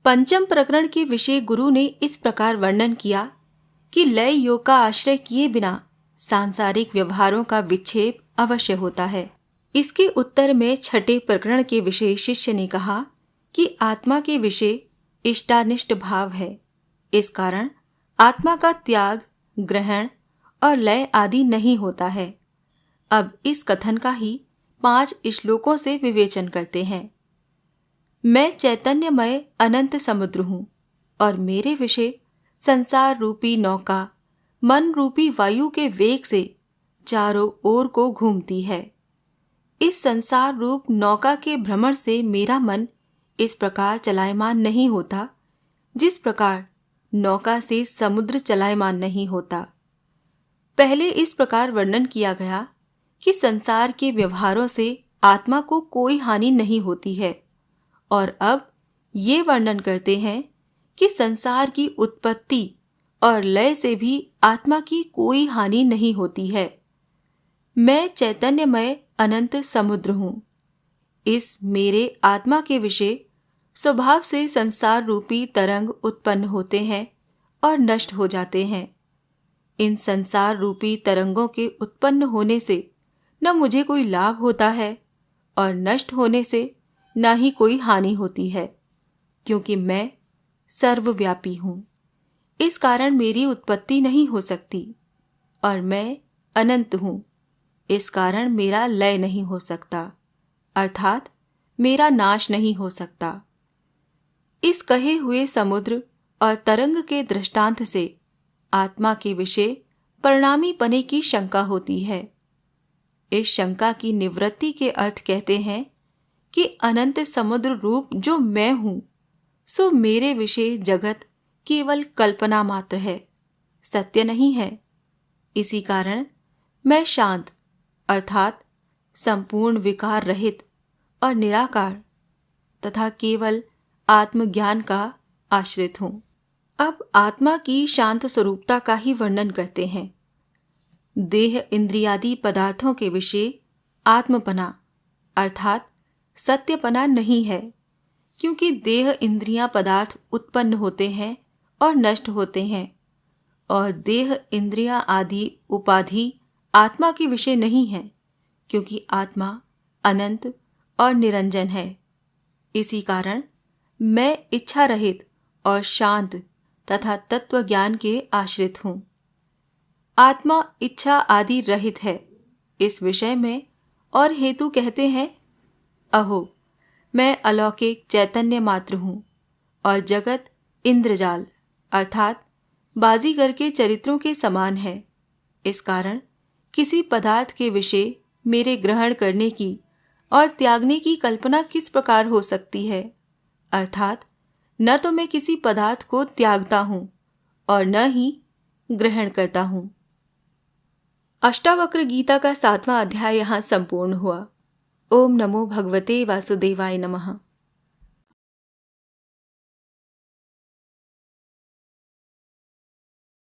पंचम प्रकरण के विषय गुरु ने इस प्रकार वर्णन किया कि लय योग का आश्रय किए बिना सांसारिक व्यवहारों का विक्षेप अवश्य होता है। इसके उत्तर में छठे प्रकरण के विषय शिष्य ने कहा कि आत्मा के विषय इष्टानिष्ट भाव है। इस कारण आत्मा का त्याग, ग्रहण और लय आदि नहीं होता है। अब इस कथन का ही 5 श्लोकों से विवेचन करते हैं। मैं चैतन्यमय अनंत समुद्र हूँ और मेरे विषय संसार रूपी नौका मन रूपी वायु के वेग से चारों ओर को घूमती है। इस संसार रूप नौका के भ्रमण से मेरा मन इस प्रकार चलायमान नहीं होता जिस प्रकार नौका से समुद्र चलायमान नहीं होता। पहले इस प्रकार वर्णन किया गया कि संसार के व्यवहारों से आत्मा को कोई हानि नहीं होती है, और अब ये वर्णन करते हैं कि संसार की उत्पत्ति और लय से भी आत्मा की कोई हानि नहीं होती है। मैं चैतन्यमय अनंत समुद्र हूँ। इस मेरे आत्मा के विषय स्वभाव से संसार रूपी तरंग उत्पन्न होते हैं और नष्ट हो जाते हैं। इन संसार रूपी तरंगों के उत्पन्न होने से न मुझे कोई लाभ होता है और नष्ट होने से न ही कोई हानि होती है, क्योंकि मैं सर्वव्यापी हूँ। इस कारण मेरी उत्पत्ति नहीं हो सकती और मैं अनंत हूँ। इस कारण मेरा लय नहीं हो सकता, अर्थात मेरा नाश नहीं हो सकता। इस कहे हुए समुद्र और तरंग के दृष्टांत से आत्मा के विषय परिणामी पने की शंका होती है। इस शंका की निवृत्ति के अर्थ कहते हैं कि अनंत समुद्र रूप जो मैं हूं, सो मेरे विषय जगत केवल कल्पना मात्र है, सत्य नहीं है। इसी कारण मैं शांत अर्थात संपूर्ण विकार रहित और निराकार तथा केवल आत्मज्ञान का आश्रित हूं। अब आत्मा की शांत स्वरूपता का ही वर्णन करते हैं। देह इंद्रियादि पदार्थों के विषय आत्मपना अर्थात सत्यपना नहीं है, क्योंकि देह इंद्रियां पदार्थ उत्पन्न होते हैं और नष्ट होते हैं, और देह इंद्रियां आदि उपाधि आत्मा के विषय नहीं है, क्योंकि आत्मा अनंत और निरंजन है। इसी कारण मैं इच्छा रहित और शांत तथा तत्व ज्ञान के आश्रित हूँ। आत्मा इच्छा आदि रहित है इस विषय में और हेतु कहते हैं, अहो मैं अलौकिक चैतन्य मात्र हूँ और जगत इंद्रजाल अर्थात बाजीगर के चरित्रों के समान है। इस कारण किसी पदार्थ के विषय मेरे ग्रहण करने की और त्यागने की कल्पना किस प्रकार हो सकती है, अर्थात न तो मैं किसी पदार्थ को त्यागता हूँ और न ही ग्रहण करता हूँ। अष्टावक्र गीता का 7वां अध्याय यहाँ संपूर्ण हुआ। ओम नमो भगवते वासुदेवाय नमः।